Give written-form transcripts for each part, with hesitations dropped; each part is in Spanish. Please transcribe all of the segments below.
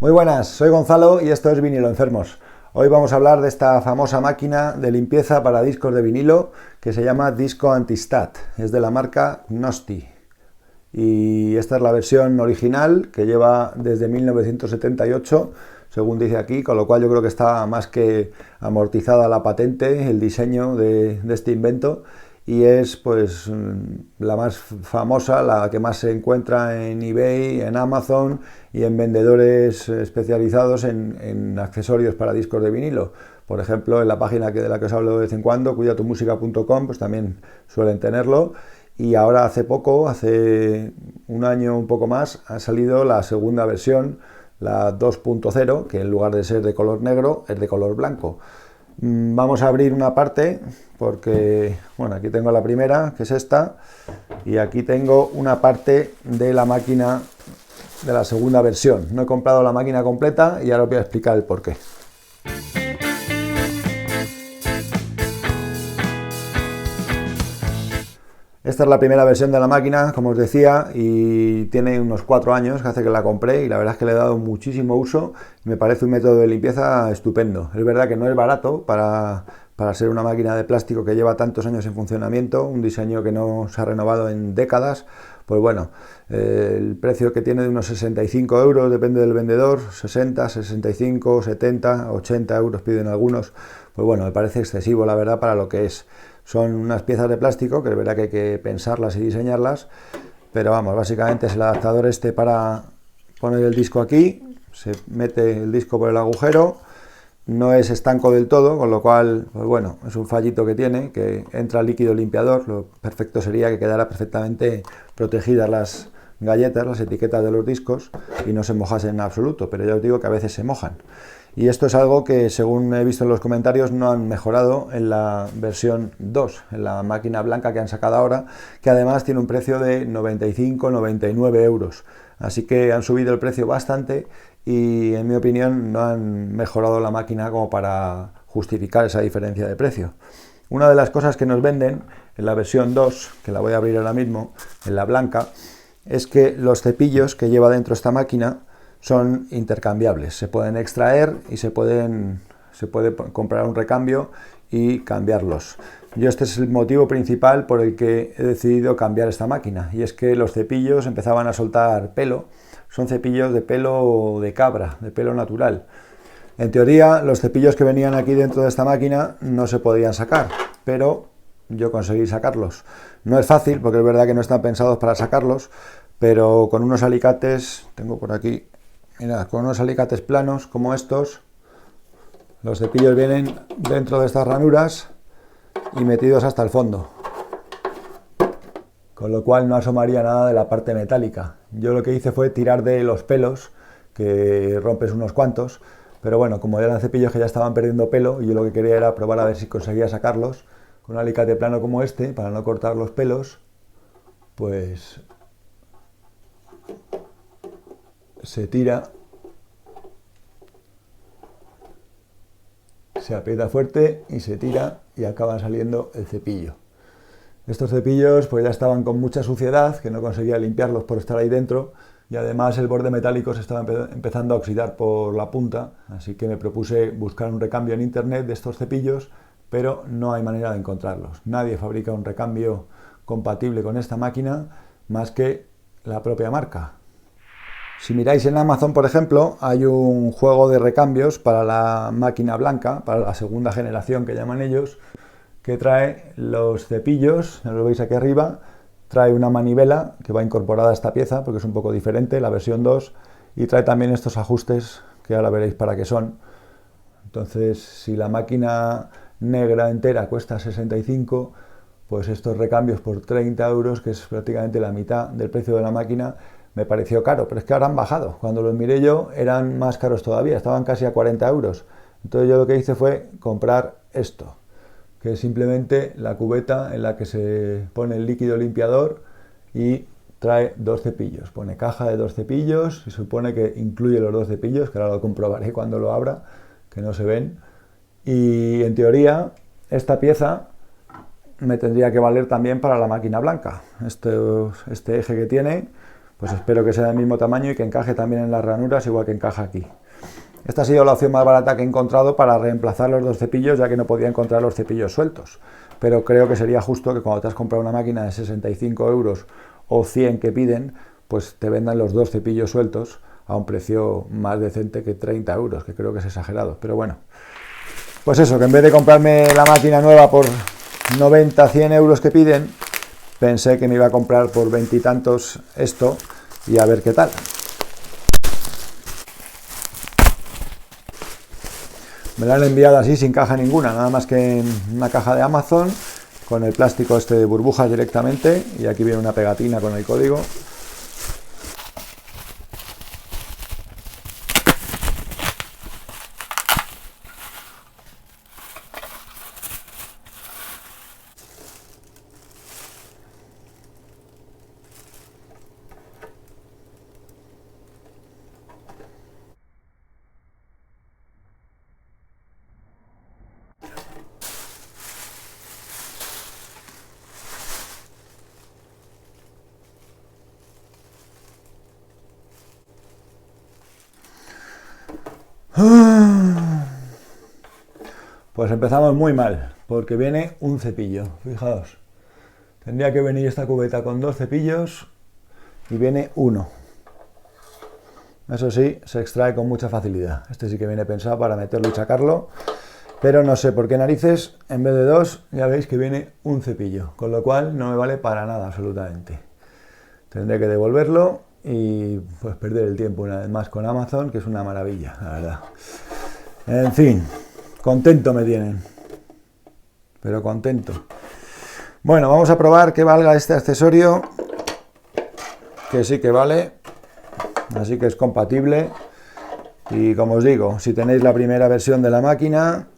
Muy buenas, soy Gonzalo y esto es Vinilo Enfermos. Hoy vamos a hablar de esta famosa máquina de limpieza para discos de vinilo que se llama Disco Anti-Stat. Es de la marca Gnosti. Y esta es la versión original que lleva desde 1978, según dice aquí, con lo cual yo creo que está más que amortizada la patente, el diseño de este invento. Y es pues la más famosa, la que más se encuentra en eBay, en Amazon y en vendedores especializados en accesorios para discos de vinilo. Por ejemplo, en la página de la que os hablo de vez en cuando, cuidatumusica.com, pues también suelen tenerlo. Y ahora hace poco, hace un año un poco más, ha salido la segunda versión, la 2.0, que en lugar de ser de color negro, es de color blanco. Vamos a abrir una parte porque, bueno, aquí tengo la primera, que es esta, y aquí tengo una parte de la máquina de la segunda versión. No he comprado la máquina completa y ahora os voy a explicar el porqué. Esta es la primera versión de la máquina, como os decía, y tiene unos 4 años que hace que la compré y la verdad es que le he dado muchísimo uso. Me parece un método de limpieza estupendo. Es verdad que no es barato para ser una máquina de plástico que lleva tantos años en funcionamiento, un diseño que no se ha renovado en décadas. Pues bueno, el precio que tiene de unos 65 euros, depende del vendedor, 60, 65, 70, 80 euros piden algunos. Pues bueno, me parece excesivo la verdad para lo que es. Son unas piezas de plástico que es verdad que hay que pensarlas y diseñarlas, pero vamos, básicamente es el adaptador este para poner el disco aquí, se mete el disco por el agujero, no es estanco del todo, con lo cual, pues bueno, es un fallito que tiene, que entra líquido limpiador, lo perfecto sería que quedara perfectamente protegidas las galletas, las etiquetas de los discos y no se mojasen en absoluto, pero ya os digo que a veces se mojan. Y esto es algo que, según he visto en los comentarios, no han mejorado en la versión 2, en la máquina blanca que han sacado ahora, que además tiene un precio de 95-99 euros. Así que han subido el precio bastante y, en mi opinión, no han mejorado la máquina como para justificar esa diferencia de precio. Una de las cosas que nos venden en la versión 2, que la voy a abrir ahora mismo, en la blanca, es que los cepillos que lleva dentro esta máquina son intercambiables, se pueden extraer y se puede comprar un recambio y cambiarlos. Este es el motivo principal por el que he decidido cambiar esta máquina, y es que los cepillos empezaban a soltar pelo. Son cepillos de pelo de cabra, de pelo natural. En teoría, los cepillos que venían aquí dentro de esta máquina no se podían sacar, pero yo conseguí sacarlos. No es fácil, porque es verdad que no están pensados para sacarlos, pero con unos alicates, tengo por aquí, mirad, con unos alicates planos como estos, los cepillos vienen dentro de estas ranuras y metidos hasta el fondo, con lo cual no asomaría nada de la parte metálica. Yo lo que hice fue tirar de los pelos, que rompes unos cuantos, pero bueno, como eran cepillos que ya estaban perdiendo pelo, y yo lo que quería era probar a ver si conseguía sacarlos con un alicate plano como este, para no cortar los pelos, pues se tira, se aprieta fuerte y se tira y acaba saliendo el cepillo. Estos cepillos pues ya estaban con mucha suciedad, que no conseguía limpiarlos por estar ahí dentro, y además el borde metálico se estaba empezando a oxidar por la punta, así que me propuse buscar un recambio en internet de estos cepillos, pero no hay manera de encontrarlos. Nadie fabrica un recambio compatible con esta máquina más que la propia marca. Si miráis en Amazon, por ejemplo, hay un juego de recambios para la máquina blanca, para la segunda generación que llaman ellos, que trae los cepillos, lo veis aquí arriba, trae una manivela que va incorporada a esta pieza, porque es un poco diferente, la versión 2, y trae también estos ajustes, que ahora veréis para qué son. Entonces, si la máquina negra entera cuesta 65, pues estos recambios por 30 euros, que es prácticamente la mitad del precio de la máquina, me pareció caro, pero es que ahora han bajado. Cuando los miré yo eran más caros todavía, estaban casi a 40 euros. Entonces yo lo que hice fue comprar esto, que es simplemente la cubeta en la que se pone el líquido limpiador y trae 2 cepillos. Pone caja de 2 cepillos, y supone que incluye los 2 cepillos, que ahora lo comprobaré cuando lo abra, que no se ven. Y en teoría esta pieza me tendría que valer también para la máquina blanca. Este eje que tiene pues espero que sea del mismo tamaño y que encaje también en las ranuras, igual que encaja aquí. Esta ha sido la opción más barata que he encontrado para reemplazar los dos cepillos, ya que no podía encontrar los cepillos sueltos. Pero creo que sería justo que cuando te has comprado una máquina de 65 euros o 100 que piden, pues te vendan los dos cepillos sueltos a un precio más decente que 30 euros, que creo que es exagerado. Pero bueno, pues eso, que en vez de comprarme la máquina nueva por 90, 100 euros que piden, pensé que me iba a comprar por 20 y tantos esto y a ver qué tal. Me la han enviado así sin caja ninguna, nada más que en una caja de Amazon, con el plástico este de burbujas directamente, y aquí viene una pegatina con el código. Pues empezamos muy mal, porque viene un cepillo, fijaos. Tendría que venir esta cubeta con dos cepillos y viene uno. Eso sí, se extrae con mucha facilidad. Este sí que viene pensado para meterlo y sacarlo, pero no sé por qué narices, en vez de dos, ya veis que viene un cepillo, con lo cual no me vale para nada absolutamente. Tendré que devolverlo y pues perder el tiempo una vez más con Amazon, que es una maravilla, la verdad. En fin, contento me tienen, pero contento. Bueno, vamos a probar que valga este accesorio, que sí que vale, así que es compatible. Y como os digo, si tenéis la primera versión de la máquina,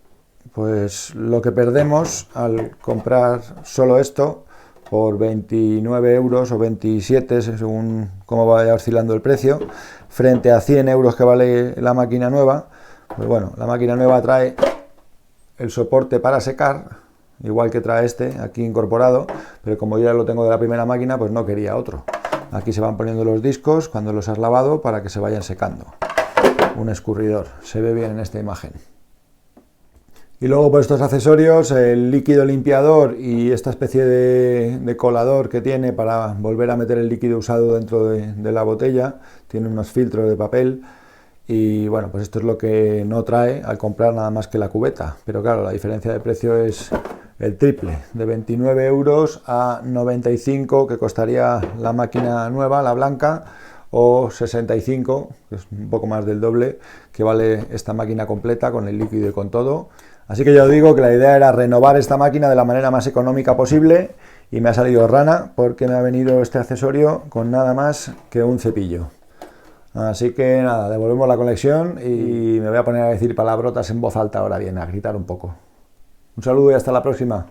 pues lo que perdemos al comprar solo esto por 29 euros o 27, según cómo vaya oscilando el precio, frente a 100 euros que vale la máquina nueva, pues bueno, la máquina nueva trae el soporte para secar, igual que trae este aquí incorporado, pero como yo ya lo tengo de la primera máquina, pues no quería otro. Aquí se van poniendo los discos cuando los has lavado para que se vayan secando. Un escurridor, se ve bien en esta imagen. Y luego por estos accesorios, el líquido limpiador y esta especie de colador que tiene para volver a meter el líquido usado dentro de la botella, tiene unos filtros de papel. Y bueno, pues esto es lo que no trae al comprar nada más que la cubeta, pero claro, la diferencia de precio es el triple, de 29 euros a 95 que costaría la máquina nueva, la blanca, o 65, que es un poco más del doble, que vale esta máquina completa con el líquido y con todo. Así que ya os digo que la idea era renovar esta máquina de la manera más económica posible y me ha salido rana porque me ha venido este accesorio con nada más que un cepillo. Así que nada, devolvemos la conexión y me voy a poner a decir palabrotas en voz alta ahora bien, a gritar un poco. Un saludo y hasta la próxima.